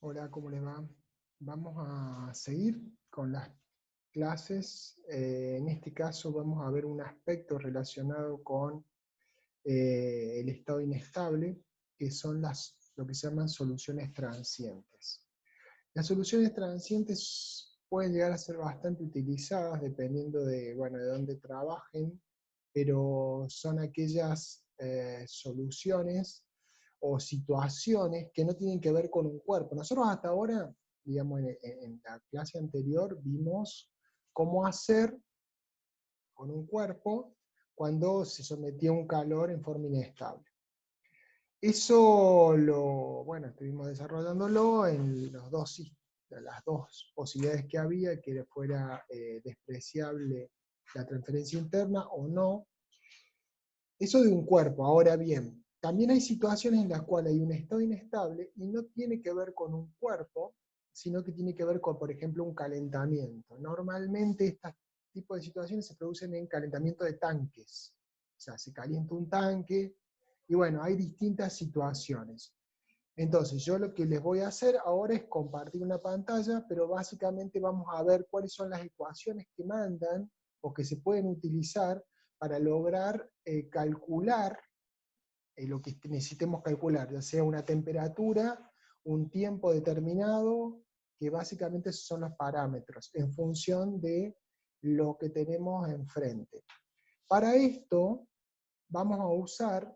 Hola, ¿cómo les va? Vamos a seguir con las clases. En este caso vamos a ver un aspecto relacionado con el estado inestable, que son lo que se llaman soluciones transientes. Las soluciones transientes pueden llegar a ser bastante utilizadas dependiendo de, bueno, de dónde trabajen, pero son aquellas soluciones o situaciones que no tienen que ver con un cuerpo. Nosotros hasta ahora, digamos, en la clase anterior vimos cómo hacer con un cuerpo cuando se sometía a un calor en forma inestable. Eso bueno, estuvimos desarrollándolo en las dos posibilidades que había, que fuera despreciable la transferencia interna o no. Eso de un cuerpo. Ahora bien, también hay situaciones en las cuales hay un estado inestable y no tiene que ver con un cuerpo, sino que tiene que ver con, por ejemplo, un calentamiento. Normalmente este tipo de situaciones se producen en calentamiento de tanques. O sea, se calienta un tanque y bueno, hay distintas situaciones. Entonces, yo lo que les voy a hacer ahora es compartir una pantalla, pero básicamente vamos a ver cuáles son las ecuaciones que mandan o que se pueden utilizar para lograr calcular lo que necesitemos calcular, ya sea una temperatura, un tiempo determinado, que básicamente esos son los parámetros, en función de lo que tenemos enfrente. Para esto, vamos a usar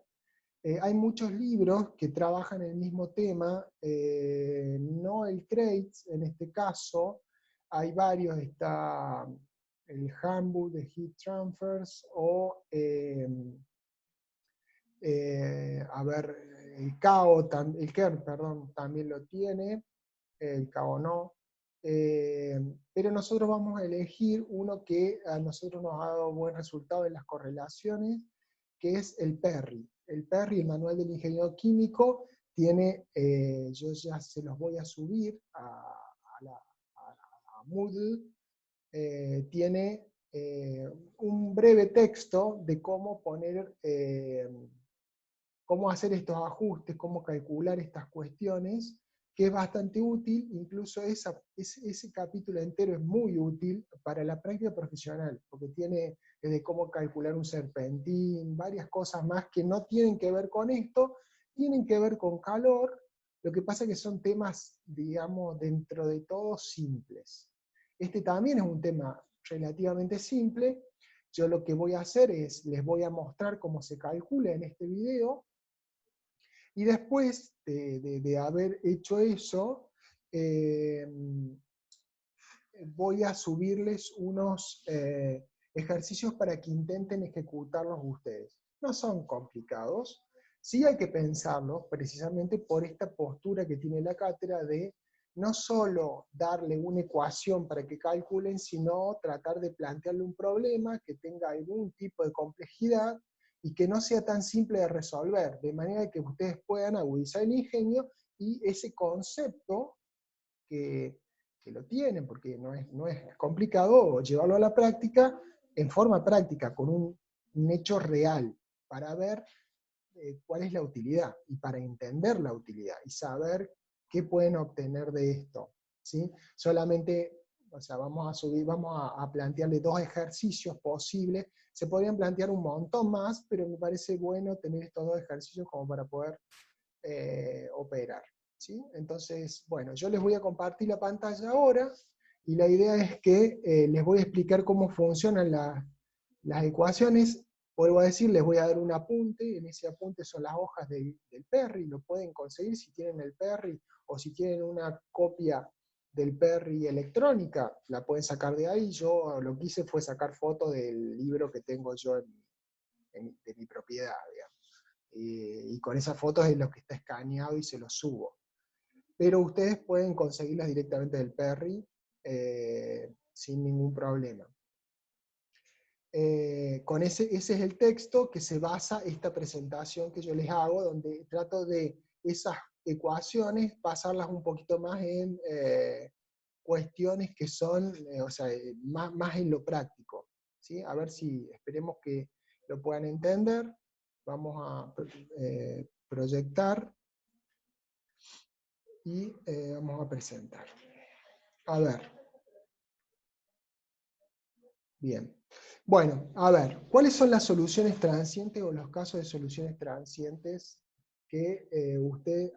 hay muchos libros que trabajan el mismo tema, Noel Kreitz en este caso, hay varios, está el Handbook de Heat Transfers, o a ver, el Kern, perdón, también lo tiene, el CAO no, pero nosotros vamos a elegir uno que a nosotros nos ha dado buen resultado en las correlaciones, que es el PERRI. El PERRI, el Manual del Ingeniero Químico, tiene, yo ya se los voy a subir a Moodle, tiene un breve texto de cómo poner, cómo hacer estos ajustes, cómo calcular estas cuestiones, que es bastante útil. Incluso ese capítulo entero es muy útil para la práctica profesional, porque tiene desde cómo calcular un serpentín, varias cosas más que no tienen que ver con esto, tienen que ver con calor. Lo que pasa es que son temas, digamos, dentro de todo simples. Este también es un tema relativamente simple. Yo lo que voy a hacer es, les voy a mostrar cómo se calcula en este video, y después de haber hecho eso, voy a subirles unos ejercicios para que intenten ejecutarlos ustedes. No son complicados, sí hay que pensarlos precisamente por esta postura que tiene la cátedra de no solo darle una ecuación para que calculen, sino tratar de plantearle un problema que tenga algún tipo de complejidad y que no sea tan simple de resolver, de manera que ustedes puedan agudizar el ingenio y ese concepto que lo tienen, porque no es complicado llevarlo a la práctica, en forma práctica, con un hecho real, para ver cuál es la utilidad, y para entender la utilidad, y saber qué pueden obtener de esto. ¿Sí? Solamente, o sea, vamos a plantearle dos ejercicios posibles. Se podrían plantear un montón más, pero me parece bueno tener estos dos ejercicios como para poder operar. ¿Sí? Entonces, bueno, yo les voy a compartir la pantalla ahora, y la idea es que les voy a explicar cómo funcionan las ecuaciones. Vuelvo a decir, les voy a dar un apunte, en ese apunte son las hojas del PERRI, lo pueden conseguir si tienen el PERRI, o si tienen una copia del PERRI electrónica, la pueden sacar de ahí. Yo lo que hice fue sacar fotos del libro que tengo yo de mi propiedad, digamos. Y con esas fotos es lo que está escaneado y se lo subo. Pero ustedes pueden conseguirlas directamente del PERRI sin ningún problema. Ese es el texto que se basa esta presentación que yo les hago, donde trato de esas ecuaciones pasarlas un poquito más en cuestiones que son, o sea, más en lo práctico. ¿Sí? A ver si, esperemos que lo puedan entender. Vamos a proyectar. y vamos a presentar. A ver. Bien. Bueno, a ver, ¿cuáles son las soluciones transientes o los casos de soluciones transientes que usted...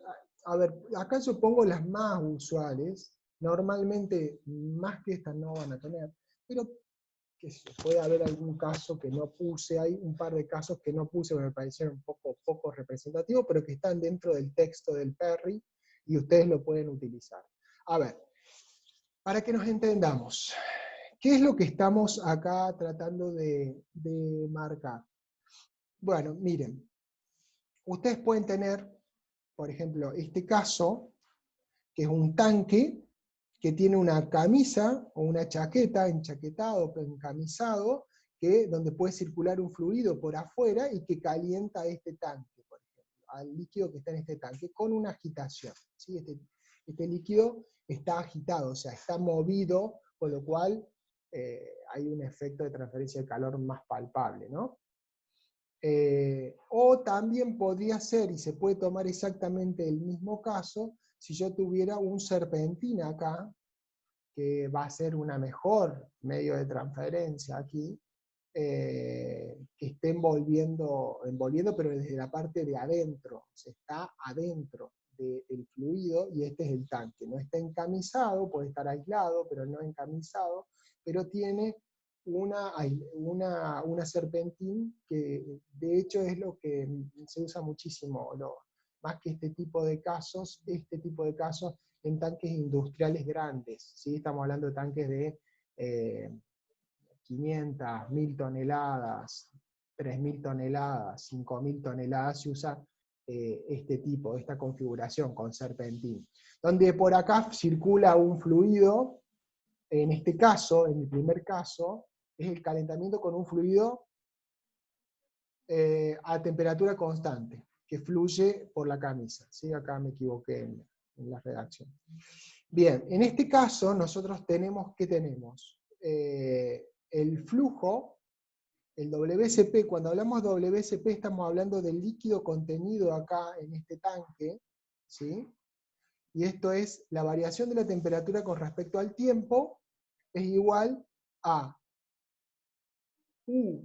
A ver, acá yo pongo las más usuales. Normalmente, más que estas no van a tener, pero que puede haber algún caso que no puse, hay un par de casos que no puse, que me parecieron un poco representativos, pero que están dentro del texto del Perry, y ustedes lo pueden utilizar. A ver, para que nos entendamos, ¿qué es lo que estamos acá tratando de marcar? Bueno, miren, ustedes pueden tener, por ejemplo, este caso, que es un tanque que tiene una camisa o una chaqueta, enchaquetado, encamisado, donde puede circular un fluido por afuera y que calienta este tanque, por ejemplo, al líquido que está en este tanque, con una agitación. ¿Sí? Este líquido está agitado, o sea, está movido, con lo cual hay un efecto de transferencia de calor más palpable, ¿no? O también podría ser, y se puede tomar exactamente el mismo caso, si yo tuviera un serpentín acá, que va a ser una mejor medio de transferencia aquí, que esté envolviendo, pero desde la parte de adentro, se está adentro del fluido, y este es el tanque. No está encamisado, puede estar aislado, pero no encamisado, pero tiene una serpentín que de hecho es lo que se usa muchísimo, más que este tipo de casos en tanques industriales grandes, ¿sí? Estamos hablando de tanques de 500, 1000 toneladas, 3000 toneladas, 5000 toneladas, se usa este tipo, esta configuración con serpentín. Donde por acá circula un fluido, en este caso, en el primer caso, es el calentamiento con un fluido a temperatura constante, que fluye por la camisa. ¿Sí? Acá me equivoqué en la redacción. Bien, en este caso nosotros tenemos, ¿qué tenemos? El flujo, el WSP, cuando hablamos de WSP estamos hablando del líquido contenido acá en este tanque, ¿sí? Y esto es la variación de la temperatura con respecto al tiempo, es igual a U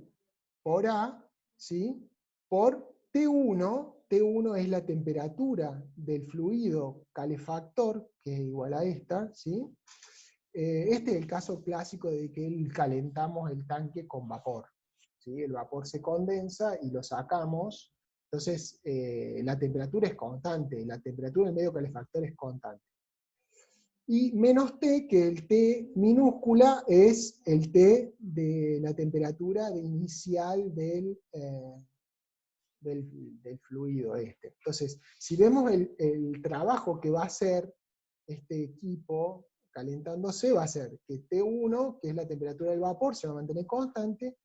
por A, ¿sí? Por T1, T1 es la temperatura del fluido calefactor, que es igual a esta, ¿sí? Este es el caso clásico de que calentamos el tanque con vapor, ¿sí? El vapor se condensa y lo sacamos, entonces la temperatura es constante, la temperatura del medio calefactor es constante. Y menos T, que el T minúscula es el T de la temperatura inicial del fluido este. Entonces, si vemos el trabajo que va a hacer este equipo calentándose, va a ser que T1, que es la temperatura del vapor, se va a mantener constante,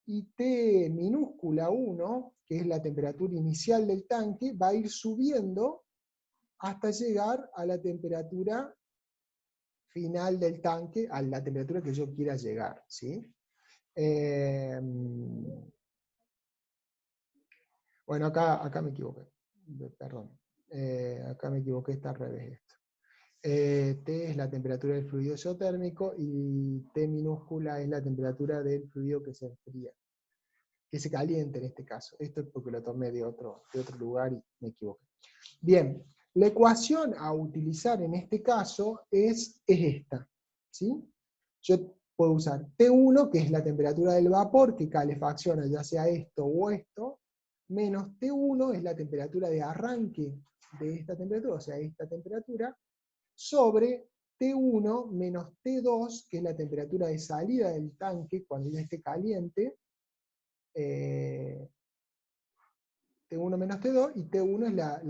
y T minúscula 1, que es la temperatura inicial del tanque, va a ir subiendo hasta llegar a la temperatura final del tanque, a la temperatura que yo quiera llegar, ¿sí? Bueno, acá me equivoqué, perdón. Acá me equivoqué, está al revés esto. T es la temperatura del fluido isotérmico y T minúscula es la temperatura del fluido que se enfría, que se calienta en este caso. Esto es porque lo tomé de otro lugar y me equivoqué. Bien, la ecuación a utilizar en este caso es esta, ¿sí? Yo puedo usar T1, que es la temperatura del vapor, que calefacciona ya sea esto o esto, menos T1 es la temperatura de arranque de esta temperatura, o sea, esta temperatura, sobre T1 menos T2, que es la temperatura de salida del tanque cuando ya esté caliente, T1 menos T2, y T1 es la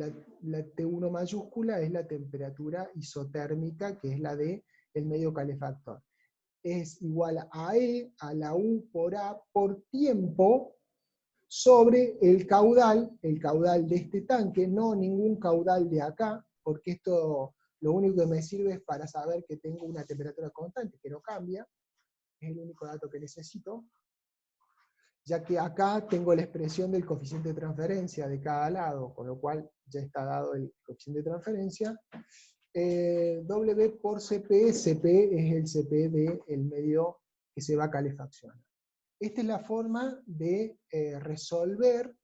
T1 mayúscula, es la temperatura isotérmica, que es la del medio calefactor. Es igual a E, a la U por A, por tiempo, sobre el caudal de este tanque, no ningún caudal de acá, porque esto lo único que me sirve es para saber que tengo una temperatura constante, que no cambia, es el único dato que necesito, ya que acá tengo la expresión del coeficiente de transferencia de cada lado, con lo cual ya está dado el coeficiente de transferencia, W por CP, CP es el CP del medio que se va a calefaccionar. Esta es la forma de resolver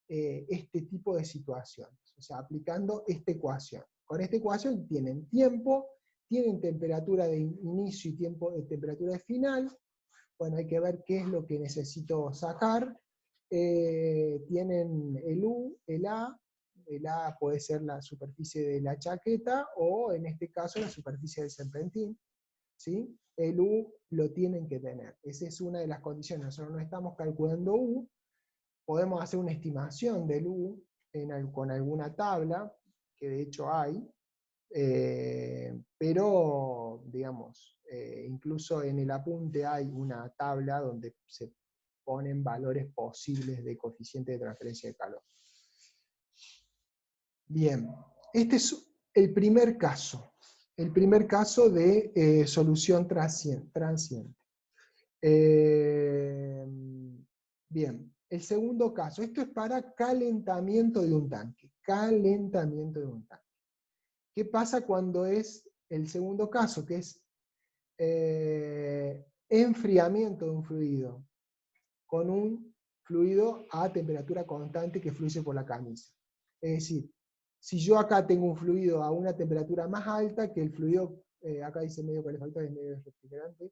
este tipo de situaciones, o sea, aplicando esta ecuación. Con esta ecuación tienen tiempo, tienen temperatura de inicio y tiempo de temperatura de final. Bueno, hay que ver qué es lo que necesito sacar. Tienen el U, el A puede ser la superficie de la chaqueta, o en este caso la superficie del serpentín, ¿sí? El U lo tienen que tener. Esa es una de las condiciones. Nosotros no estamos calculando U, podemos hacer una estimación del U con alguna tabla, que de hecho hay, pero, digamos, incluso en el apunte hay una tabla donde se ponen valores posibles de coeficiente de transferencia de calor. Bien, este es el primer caso de solución transiente. Bien, el segundo caso, esto es para calentamiento de un tanque. ¿Qué pasa cuando es el segundo caso, que es enfriamiento de un fluido, con un fluido a temperatura constante que fluye por la camisa? Es decir, si yo acá tengo un fluido a una temperatura más alta que el fluido, acá dice medio calefactor y medio refrigerante,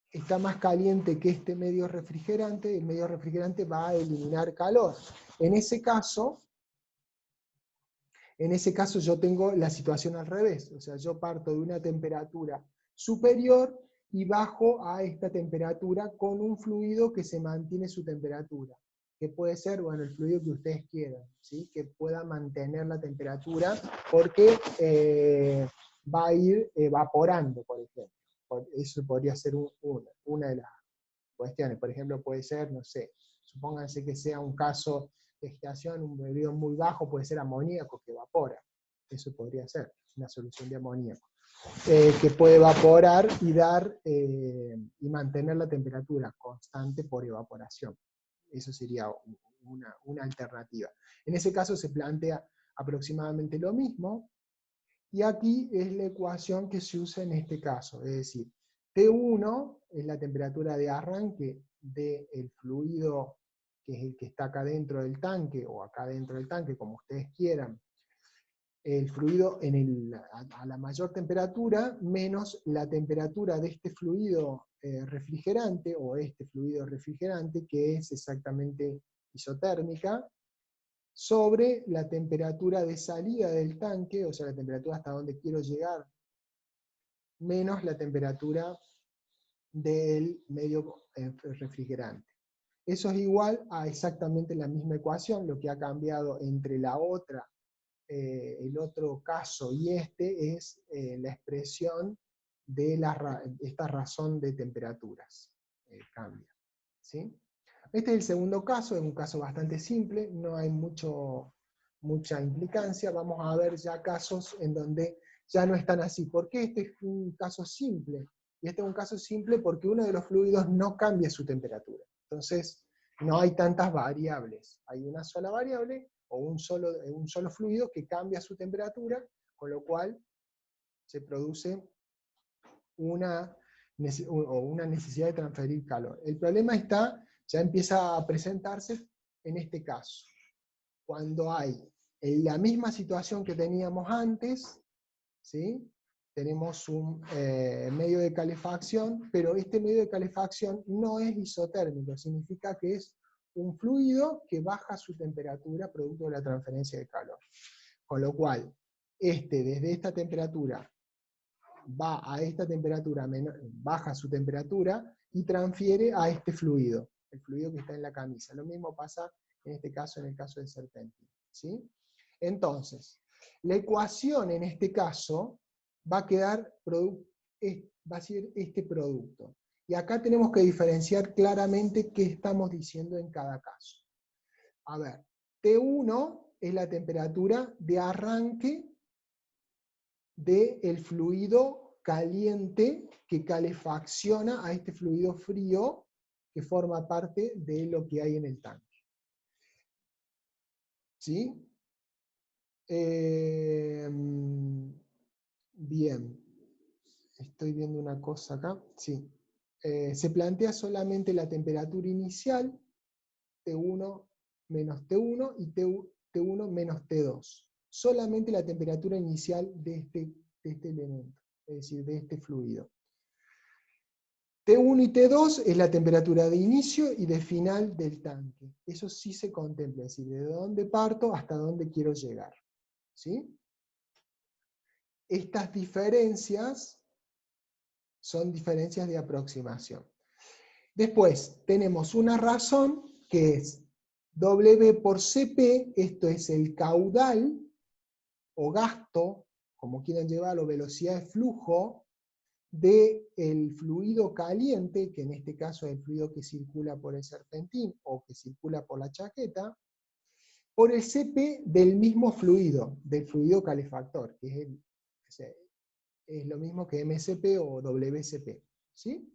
está más caliente que este medio refrigerante, el medio refrigerante va a eliminar calor. En ese caso yo tengo la situación al revés, o sea, yo parto de una temperatura superior y bajo a esta temperatura con un fluido que se mantiene su temperatura, que puede ser, bueno, el fluido que ustedes quieran, ¿sí? Que pueda mantener la temperatura, porque va a ir evaporando, por ejemplo. Eso podría ser una de las cuestiones. Por ejemplo, puede ser, no sé, supónganse que sea un caso de gestación, un periodo muy bajo, puede ser amoníaco que evapora. Eso podría ser una solución de amoníaco. Que puede evaporar y y mantener la temperatura constante por evaporación. Eso sería una alternativa. En ese caso se plantea aproximadamente lo mismo, y aquí es la ecuación que se usa en este caso, es decir, T1 es la temperatura de arranque del fluido, que es el que está acá dentro del tanque, o acá dentro del tanque, como ustedes quieran, el fluido a la mayor temperatura, menos la temperatura de este fluido refrigerante, o este fluido refrigerante, que es exactamente isotérmica, sobre la temperatura de salida del tanque, o sea, la temperatura hasta donde quiero llegar, menos la temperatura del medio refrigerante. Eso es igual a exactamente la misma ecuación. Lo que ha cambiado entre el otro caso y este es la expresión de esta razón de temperaturas. Cambia, ¿sí? Este es el segundo caso, es un caso bastante simple, no hay mucha implicancia. Vamos a ver ya casos en donde ya no están así. ¿Por qué este es un caso simple? Y este es un caso simple porque uno de los fluidos no cambia su temperatura. Entonces, no hay tantas variables. Hay una sola variable, o un solo fluido que cambia su temperatura, con lo cual se produce una necesidad de transferir calor. El problema ya empieza a presentarse en este caso, cuando hay la misma situación que teníamos antes, ¿sí? Tenemos un medio de calefacción, pero este medio de calefacción no es isotérmico, significa que es un fluido que baja su temperatura producto de la transferencia de calor. Con lo cual, desde esta temperatura va a esta temperatura, baja su temperatura y transfiere a este fluido, el fluido que está en la camisa. Lo mismo pasa en este caso, en el caso del serpentín, ¿sí? Entonces, la ecuación en este caso va a ser este producto. Y acá tenemos que diferenciar claramente qué estamos diciendo en cada caso. A ver, T1 es la temperatura de arranque del fluido caliente que calefacciona a este fluido frío que forma parte de lo que hay en el tanque. ¿Sí? Bien, estoy viendo una cosa acá. Sí. Se plantea solamente la temperatura inicial, T1 menos T1 y T1 menos T2. Solamente la temperatura inicial de este elemento, es decir, de este fluido. T1 y T2 es la temperatura de inicio y de final del tanque. Eso sí se contempla, es decir, de dónde parto hasta dónde quiero llegar. ¿Sí? Estas diferencias son diferencias de aproximación. Después tenemos una razón que es W por Cp, esto es el caudal o gasto, como quieran llevarlo, velocidad de flujo del fluido caliente, que en este caso es el fluido que circula por el serpentín o que circula por la chaqueta, por el Cp del mismo fluido, del fluido calefactor, que es lo mismo que MCP o WCP. ¿Sí?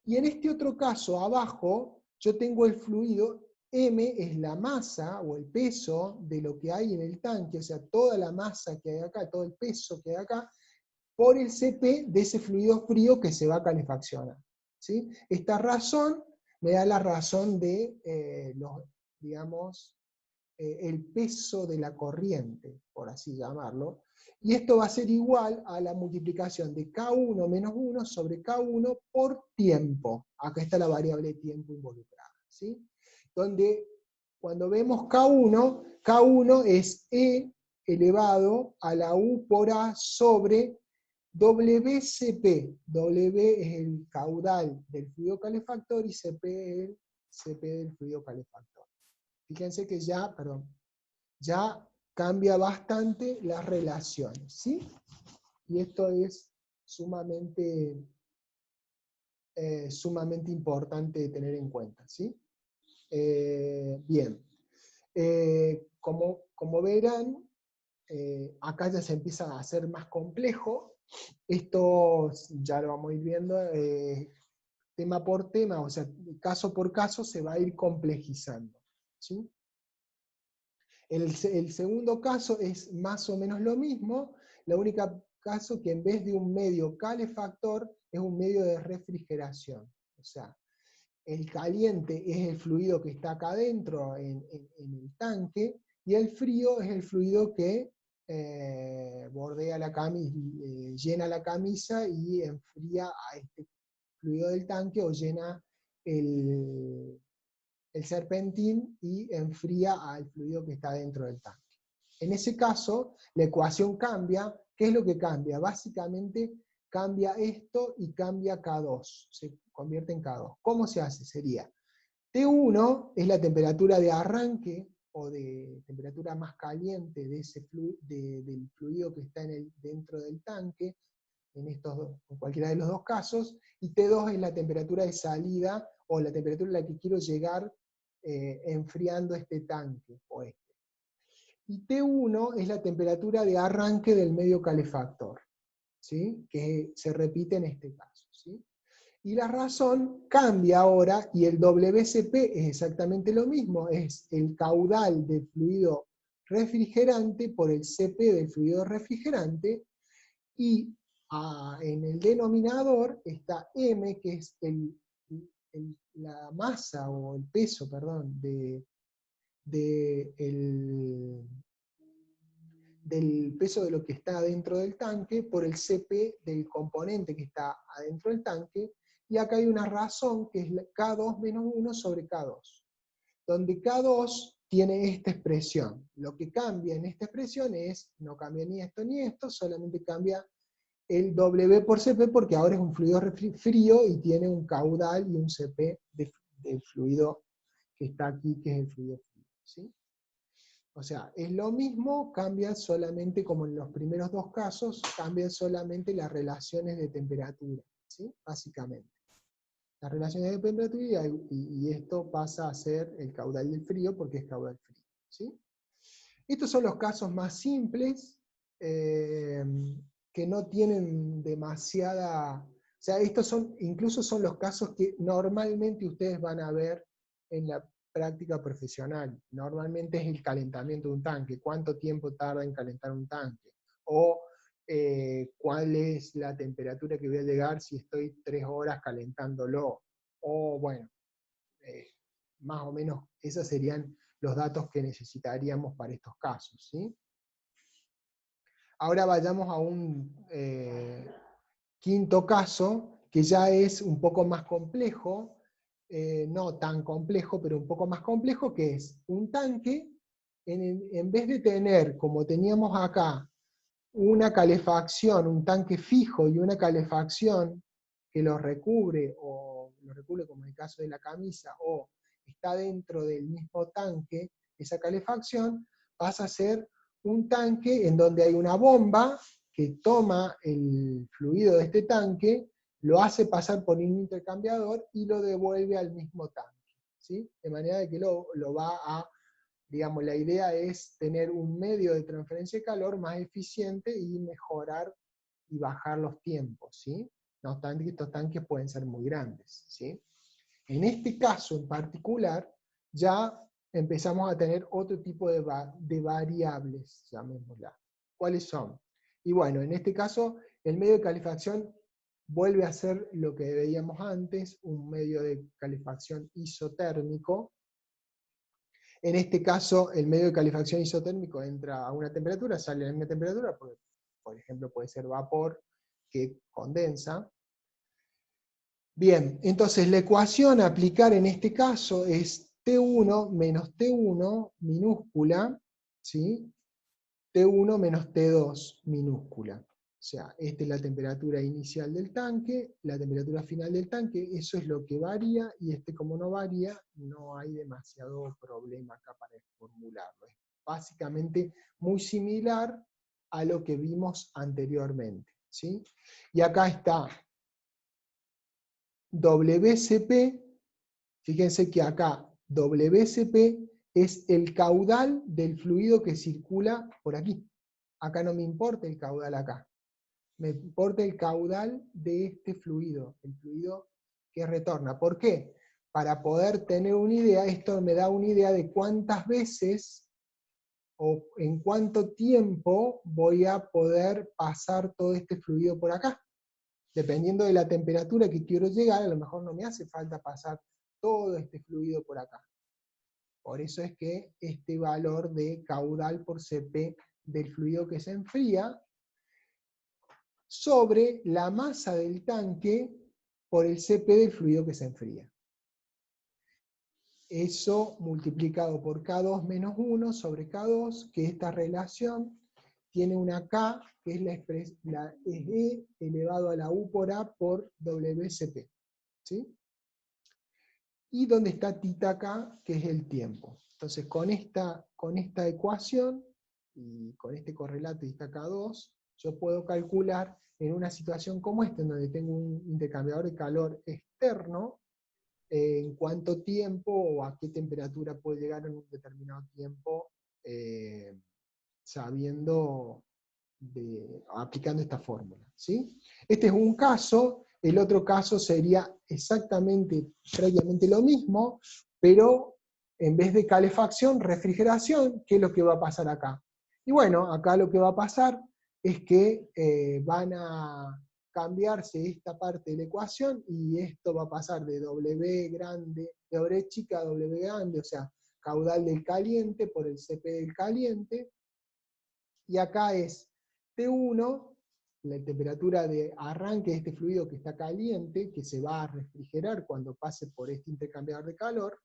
Y en este otro caso, abajo, yo tengo el fluido, M es la masa o el peso de lo que hay en el tanque, o sea, toda la masa que hay acá, todo el peso que hay acá, por el Cp de ese fluido frío que se va a calefaccionar. ¿Sí? Esta razón me da la razón de, digamos, el peso de la corriente, por así llamarlo, y esto va a ser igual a la multiplicación de K1 menos 1 sobre K1 por tiempo. Acá está la variable tiempo involucrada. ¿Sí? Donde cuando vemos K1, K1 es E elevado a la U por A sobre WCP. W es el caudal del fluido calefactor y CP es el CP del fluido calefactor. Fíjense que ya cambia bastante las relaciones, ¿sí? Y esto es sumamente importante de tener en cuenta, ¿sí? Bien. Como verán, acá ya se empieza a hacer más complejo. Esto ya lo vamos a ir viendo, tema por tema, o sea, caso por caso se va a ir complejizando, ¿sí? El segundo caso es más o menos lo mismo, la única caso que en vez de un medio calefactor es un medio de refrigeración. O sea, el caliente es el fluido que está acá adentro en el tanque, y el frío es el fluido que bordea la camisa, llena la camisa y enfría a este fluido del tanque, o llena el serpentín y enfría al fluido que está dentro del tanque. En ese caso, la ecuación cambia. ¿Qué es lo que cambia? Básicamente cambia esto y cambia K2, se convierte en K2. ¿Cómo se hace? Sería T1 es la temperatura de arranque o de temperatura más caliente de del fluido que está dentro del tanque, en cualquiera de los dos casos, y T2 es la temperatura de salida o la temperatura a la que quiero llegar enfriando este tanque o este. Y T1 es la temperatura de arranque del medio calefactor, ¿sí? Que se repite en este caso. ¿Sí? Y la razón cambia ahora, y el WCP es exactamente lo mismo, es el caudal del fluido refrigerante por el CP del fluido refrigerante, y en el denominador está M, que es la masa o el peso, perdón, del peso de lo que está dentro del tanque por el CP del componente que está adentro del tanque, y acá hay una razón que es K2 menos 1 sobre K2, donde K2 tiene esta expresión. Lo que cambia en esta expresión no cambia ni esto, solamente cambia el W por CP, porque ahora es un fluido frío y tiene un caudal y un CP del fluido que está aquí, que es el fluido frío. ¿Sí? O sea, es lo mismo, cambia solamente, como en los primeros dos casos, cambian solamente las relaciones de temperatura, ¿sí? Básicamente. Las relaciones de temperatura, y esto pasa a ser el caudal del frío porque es caudal frío, ¿sí? Estos son los casos más simples, que no tienen demasiada... O sea, incluso son los casos que normalmente ustedes van a ver práctica profesional. Normalmente es el calentamiento de un tanque, cuánto tiempo tarda en calentar un tanque, o cuál es la temperatura que voy a llegar si estoy 3 horas calentándolo, o bueno, más o menos esos serían los datos que necesitaríamos para estos casos, ¿sí? Ahora vayamos a un quinto caso, que ya es un poco más complejo, no tan complejo, pero un poco más complejo, que es un tanque, en vez de tener, como teníamos acá, una calefacción, un tanque fijo y una calefacción que lo recubre, o lo recubre como en el caso de la camisa, o está dentro del mismo tanque, esa calefacción pasa a ser un tanque en donde hay una bomba que toma el fluido de este tanque, lo hace pasar por un intercambiador y lo devuelve al mismo tanque, ¿sí? De manera de que lo va a, digamos, la idea es tener un medio de transferencia de calor más eficiente y mejorar y bajar los tiempos, ¿sí? No obstante que estos tanques pueden ser muy grandes, ¿sí? En este caso en particular, ya empezamos a tener otro tipo de variables, llamémosla. ¿Cuáles son? Y bueno, en este caso, el medio de calefacción vuelve a ser lo que veíamos antes, un medio de calefacción isotérmico. En este caso, el medio de calefacción isotérmico entra a una temperatura, sale a la misma temperatura, porque, por ejemplo, puede ser vapor que condensa. Bien, entonces la ecuación a aplicar en este caso es T1 menos T1 minúscula, ¿sí? T1 menos T2 minúscula. O sea, esta es la temperatura inicial del tanque, la temperatura final del tanque, eso es lo que varía, y como no varía, no hay demasiado problema acá para formularlo. Es básicamente muy similar a lo que vimos anteriormente, ¿sí? Y acá está WCP, fíjense que acá WCP es el caudal del fluido que circula por aquí. Acá no me importa el caudal acá. Me importa el caudal de este fluido, el fluido que retorna. ¿Por qué? Para poder tener una idea, esto me da una idea de cuántas veces o en cuánto tiempo voy a poder pasar todo este fluido por acá. Dependiendo de la temperatura que quiero llegar, a lo mejor no me hace falta pasar todo este fluido por acá. Por eso es que este valor de caudal por Cp del fluido que se enfría sobre la masa del tanque por el Cp del fluido que se enfría. Eso multiplicado por K2 menos 1 sobre K2, que esta relación tiene una K, que es es E elevado a la U por A por WCP. ¿Sí? Y donde está tita K, que es el tiempo. Entonces con esta ecuación, y con este correlato tita K2, yo puedo calcular en una situación como esta, en donde tengo un intercambiador de calor externo, en cuánto tiempo o a qué temperatura puede llegar en un determinado tiempo, aplicando esta fórmula, ¿sí? Este es un caso. El otro caso sería exactamente, prácticamente lo mismo, pero en vez de calefacción, refrigeración. ¿Qué es lo que va a pasar acá? Y bueno, acá lo que va a pasar es que van a cambiarse esta parte de la ecuación, y esto va a pasar de W grande, de W chica a W grande, o sea, caudal del caliente por el Cp del caliente, y acá es T1, la temperatura de arranque de este fluido que está caliente, que se va a refrigerar cuando pase por este intercambiador de calor,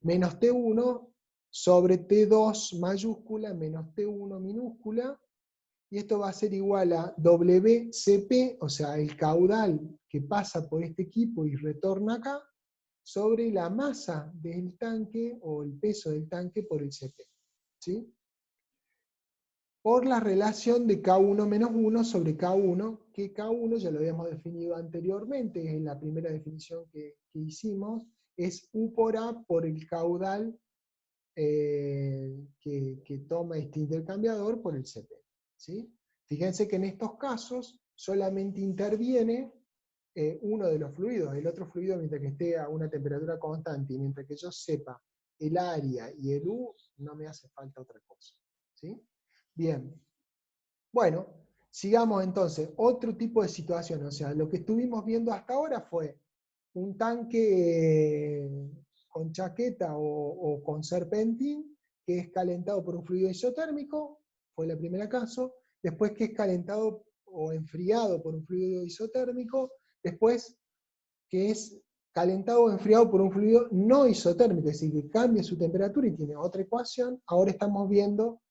menos T1 sobre T2 mayúscula menos T1 minúscula, y esto va a ser igual a WCP, o sea, el caudal que pasa por este equipo y retorna acá, sobre la masa del tanque, o el peso del tanque por el Cp. ¿Sí? Por la relación de K1 menos 1 sobre K1, que K1 ya lo habíamos definido anteriormente, es la primera definición que hicimos, es U por A por el caudal que toma este intercambiador por el Cp. ¿Sí? Fíjense que en estos casos solamente interviene uno de los fluidos, el otro fluido mientras que esté a una temperatura constante, y mientras que yo sepa el área y el U, no me hace falta otra cosa. ¿Sí? Bien. Bueno, sigamos entonces. Otro tipo de situación, o sea, lo que estuvimos viendo hasta ahora fue un tanque con chaqueta o con serpentín, que es calentado por un fluido isotérmico, fue la primera caso, después que es calentado o enfriado por un fluido isotérmico, después que es calentado o enfriado por un fluido no isotérmico, es decir, que cambia su temperatura y tiene otra ecuación. Ahora estamos viendo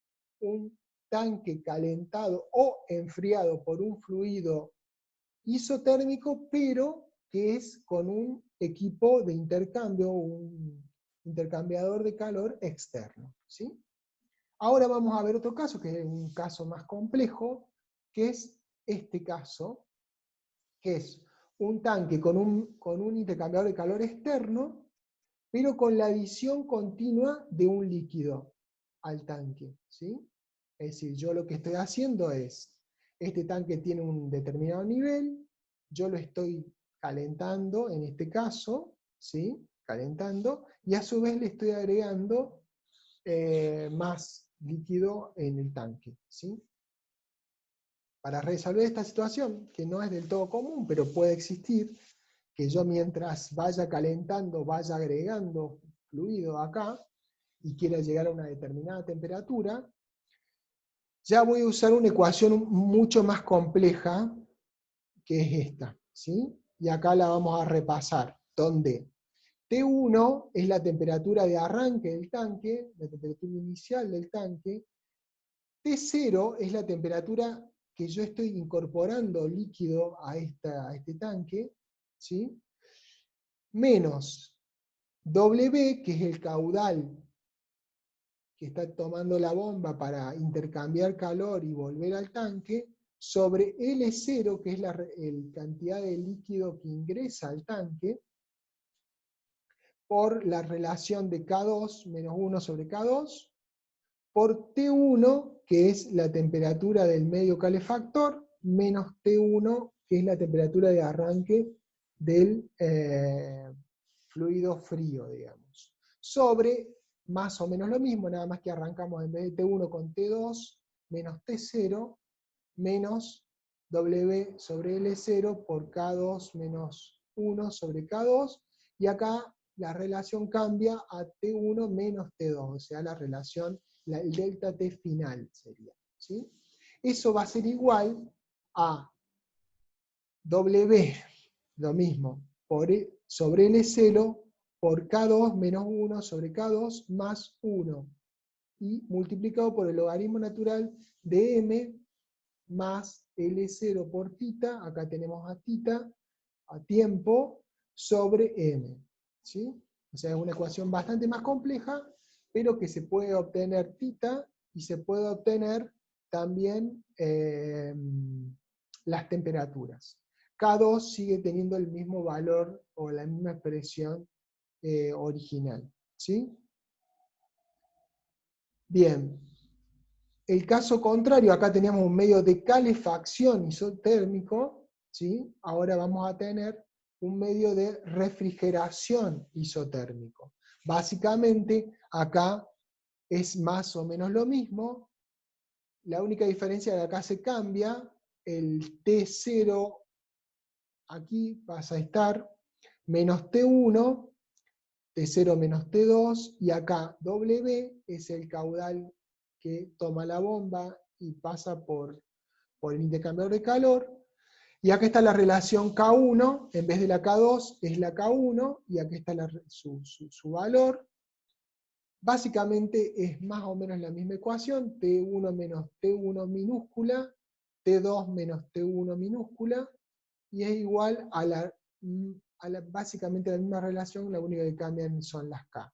un tanque calentado o enfriado por un fluido isotérmico, pero que es con un equipo de intercambio, un intercambiador de calor externo. ¿Sí? Ahora vamos a ver otro caso, que es un caso más complejo, que es este caso, que es un tanque con un intercambiador de calor externo, pero con la adición continua de un líquido al tanque. ¿Sí? Es decir, yo lo que estoy haciendo es, este tanque tiene un determinado nivel, yo lo estoy calentando, en este caso, ¿sí? Calentando, y a su vez le estoy agregando más líquido en el tanque. ¿Sí? Para resolver esta situación, que no es del todo común, pero puede existir, que yo mientras vaya calentando, vaya agregando fluido acá, y quiera llegar a una determinada temperatura, ya voy a usar una ecuación mucho más compleja, que es esta, ¿sí? Y acá la vamos a repasar, donde T1 es la temperatura de arranque del tanque, la temperatura inicial del tanque, T0 es la temperatura que yo estoy incorporando líquido a este tanque, ¿sí? Menos W, que es el caudal que está tomando la bomba para intercambiar calor y volver al tanque, sobre L0, que es la cantidad de líquido que ingresa al tanque, por la relación de K2 menos 1 sobre K2, por T1, que es la temperatura del medio calefactor, menos T1, que es la temperatura de arranque del fluido frío, digamos. Sobre más o menos lo mismo, nada más que arrancamos en vez de T1 con T2, menos T0, menos W sobre L0 por K2 menos 1 sobre K2, y acá la relación cambia a T1 menos T2, o sea, la relación, el delta T final sería. ¿Sí? Eso va a ser igual a W, lo mismo, sobre L0 por K2 menos 1 sobre K2 más 1, y multiplicado por el logaritmo natural de M más L0 por tita, acá tenemos a tita, a tiempo, sobre M. ¿Sí? O sea, es una ecuación bastante más compleja, pero que se puede obtener tita, y se puede obtener también las temperaturas. K2 sigue teniendo el mismo valor o la misma expresión original. ¿Sí? Bien. El caso contrario, acá teníamos un medio de calefacción isotérmico, ¿sí? Ahora vamos a tener un medio de refrigeración isotérmico. Básicamente, acá es más o menos lo mismo, la única diferencia es que acá se cambia, el T0 aquí pasa a estar menos T1, T0 menos T2, y acá W es el caudal que toma la bomba y pasa por el intercambiador de calor, y acá está la relación K1, en vez de la K2 es la K1, y aquí está su valor. Básicamente es más o menos la misma ecuación, T1 menos T1 minúscula, T2 menos T1 minúscula, y es igual básicamente la misma relación, la única que cambian son las K.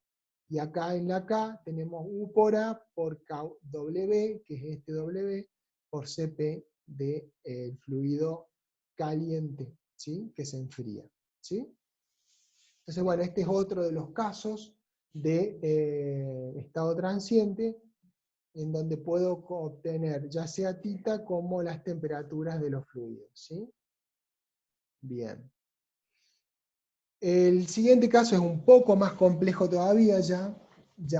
Y acá en la K tenemos U por A por KW, que es este W, por CP del fluido caliente, ¿sí? Que se enfría. ¿Sí? Entonces, bueno, este es otro de los casos de estado transiente, en donde puedo obtener ya sea tita como las temperaturas de los fluidos. ¿Sí? Bien. El siguiente caso es un poco más complejo todavía ya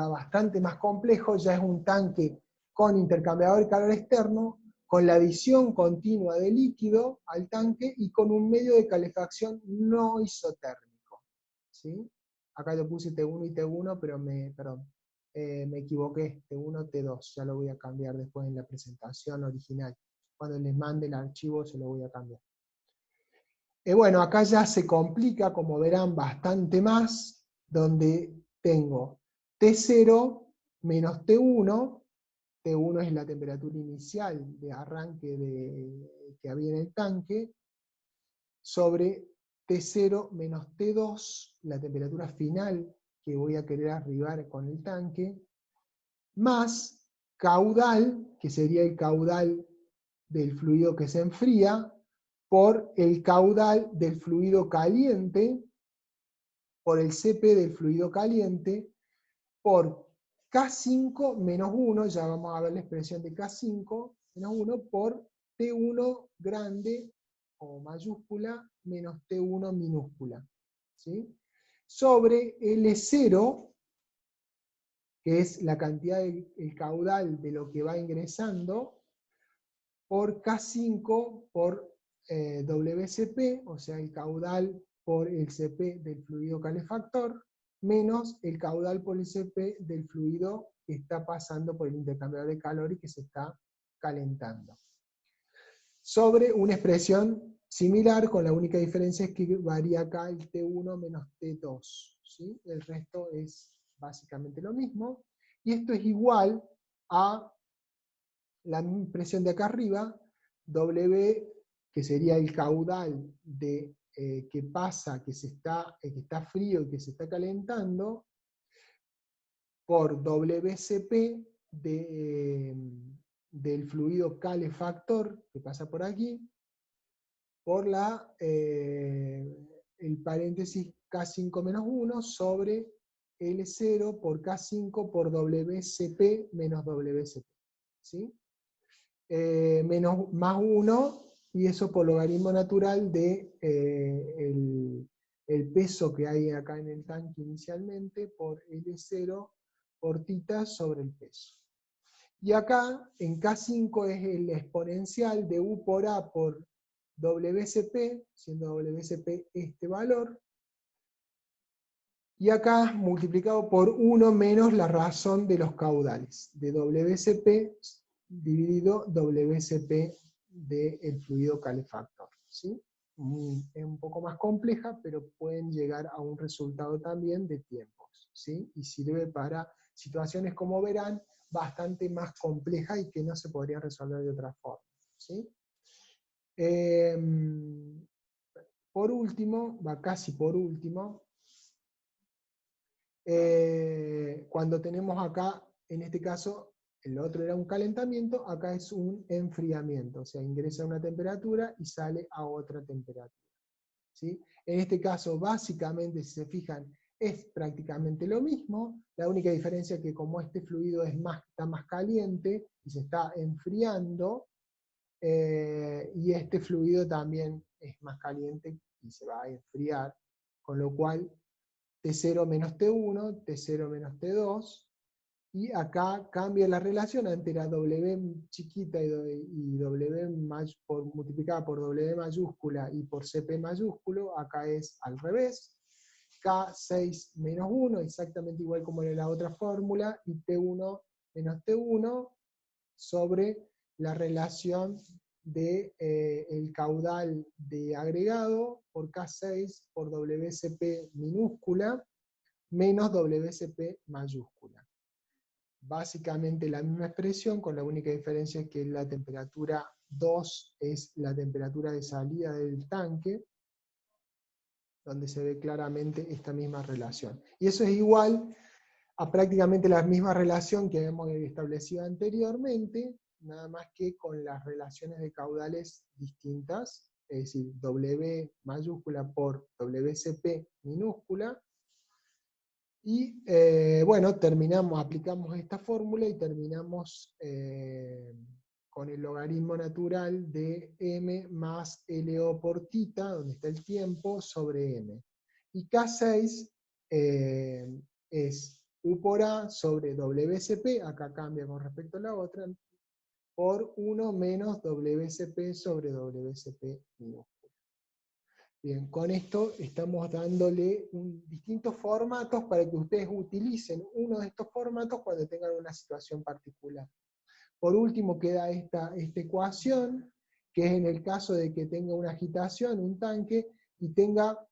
bastante más complejo, ya es un tanque con intercambiador de calor externo, con la adición continua de líquido al tanque y con un medio de calefacción no isotérmico. ¿Sí? Acá yo puse T1 y T1, pero me equivoqué, T1, T2, ya lo voy a cambiar después en la presentación original. Cuando les mande el archivo se lo voy a cambiar. Bueno, acá ya se complica, como verán, bastante más, donde tengo T0 menos T1, T1 es la temperatura inicial de arranque que había en el tanque, sobre T0 menos T2, la temperatura final que voy a querer arribar con el tanque, más caudal, que sería el caudal del fluido que se enfría, por el caudal del fluido caliente, por el CP del fluido caliente, por K5 menos 1, ya vamos a ver la expresión de K5 menos 1, por T1 grande o mayúscula menos T1 minúscula. ¿Sí? Sobre L0, que es la cantidad el caudal de lo que va ingresando, por K5 por WCP, o sea, el caudal por el CP del fluido calefactor, menos el caudal por el CP del fluido que está pasando por el intercambiador de calor y que se está calentando. Sobre una expresión similar, con la única diferencia es que varía acá el T1 menos T2. ¿Sí? El resto es básicamente lo mismo. Y esto es igual a la misma expresión de acá arriba, W, que sería el caudal que pasa, que está frío y que se está calentando, por WCP del fluido calefactor que pasa por aquí, por el paréntesis K5 menos 1 sobre L0 por K5 por WCP menos WCP. ¿Sí? Más 1, y eso por logaritmo natural de el peso que hay acá en el tanque inicialmente por L0 por tita sobre el peso. Y acá en K5 es el exponencial de U por A por WCP, siendo WCP este valor, y acá multiplicado por 1 menos la razón de los caudales, de WCP dividido WCP del fluido calefactor. ¿Sí? Es un poco más compleja, pero pueden llegar a un resultado también de tiempos. ¿Sí? Y sirve para situaciones, como verán, bastante más complejas y que no se podrían resolver de otra forma. ¿Sí? Por último, casi por último, cuando tenemos acá, en este caso, el otro era un calentamiento, acá es un enfriamiento, o sea, ingresa a una temperatura y sale a otra temperatura. ¿Sí? En este caso, básicamente, si se fijan, es prácticamente lo mismo, la única diferencia es que como este fluido está más caliente y se está enfriando, y este fluido también es más caliente y se va a enfriar, con lo cual T0 menos T1, T0 menos T2, y acá cambia la relación, antes era W chiquita y W multiplicada por W mayúscula y por CP mayúsculo, acá es al revés, K6 menos 1, exactamente igual como en la otra fórmula, y T1 menos T1 sobre la relación de el caudal de agregado por K6 por WCP minúscula menos WCP mayúscula. Básicamente la misma expresión, con la única diferencia es que la temperatura 2 es la temperatura de salida del tanque, donde se ve claramente esta misma relación. Y eso es igual a prácticamente la misma relación que habíamos establecido anteriormente, nada más que con las relaciones de caudales distintas, es decir, W mayúscula por WCP minúscula. Y bueno, aplicamos esta fórmula y terminamos con el logaritmo natural de m más LO por tita, donde está el tiempo, sobre m. Y K6 es U por A sobre WSP, acá cambia con respecto a la otra, por 1 menos WSP sobre WSP minúscula. Bien, con esto estamos dándole distintos formatos para que ustedes utilicen uno de estos formatos cuando tengan una situación particular. Por último queda esta ecuación, que es en el caso de que tenga una agitación, un tanque, y tenga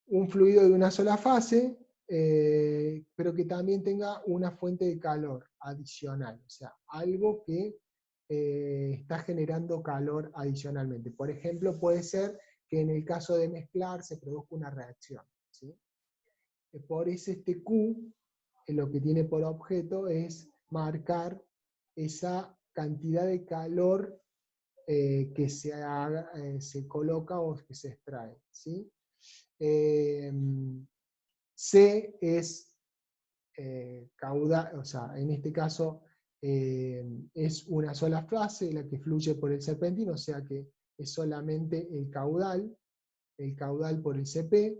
un fluido de una sola fase, pero que también tenga una fuente de calor adicional, o sea, algo que está generando calor adicionalmente. Por ejemplo, puede ser que en el caso de mezclar se produzca una reacción, ¿sí? Por eso este Q, lo que tiene por objeto es marcar esa cantidad de calor que se coloca o que se extrae, ¿sí? C es caudal, o sea, en este caso es una sola fase la que fluye por el serpentino, o sea que es solamente el caudal por el CP,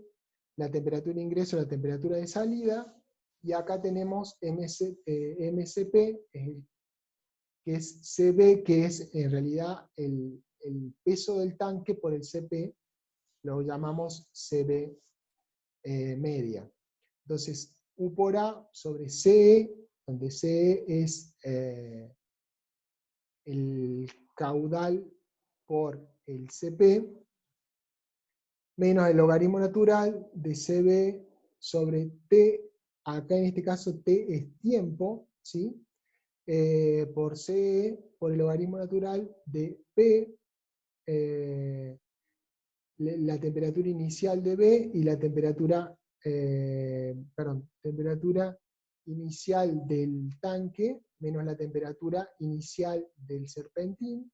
la temperatura de ingreso, la temperatura de salida, y acá tenemos MCP, que es CB, que es en realidad el peso del tanque por el CP, lo llamamos CB media. Entonces, U por A sobre CE, donde CE es el caudal por el CP, menos el logaritmo natural de CB sobre T, acá en este caso T es tiempo, ¿sí? Por CE, por el logaritmo natural de P, la temperatura inicial de B y la temperatura inicial del tanque menos la temperatura inicial del serpentín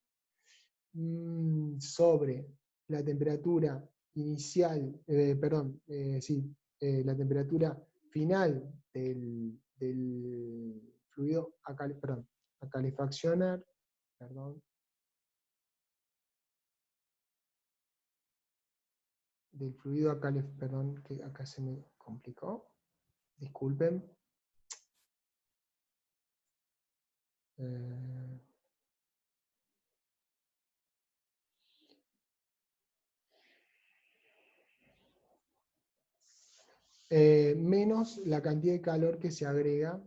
sobre la temperatura inicial, la temperatura final del fluido a calefaccionar, del fluido a perdón, que acá se me complicó, disculpen. Menos la cantidad de calor que se agrega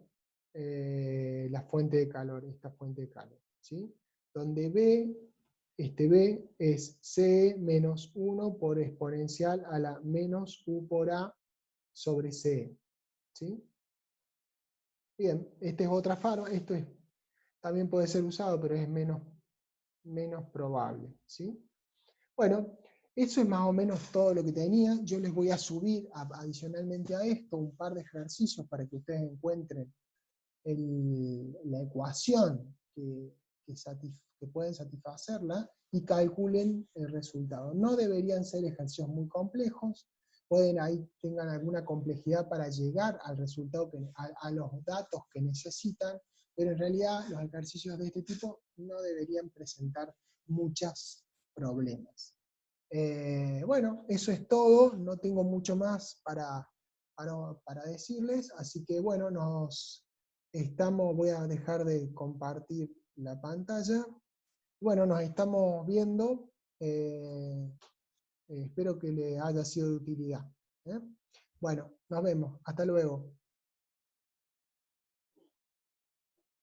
la fuente de calor, esta fuente de calor, ¿sí? Donde B, este B es C menos 1 por exponencial a la menos U por A sobre C, ¿sí? Bien, esta es otra forma, también puede ser usado, pero es menos probable, ¿sí? Bueno, eso es más o menos todo lo que tenía. Yo les voy a subir adicionalmente a esto un par de ejercicios para que ustedes encuentren la ecuación que pueden satisfacerla y calculen el resultado. No deberían ser ejercicios muy complejos, pueden ahí tengan alguna complejidad para llegar al resultado, a los datos que necesitan, pero en realidad los ejercicios de este tipo no deberían presentar muchos problemas. Bueno, eso es todo, no tengo mucho más para decirles, así que bueno, voy a dejar de compartir la pantalla. Bueno, nos estamos viendo, espero que les haya sido de utilidad. Bueno, nos vemos, hasta luego.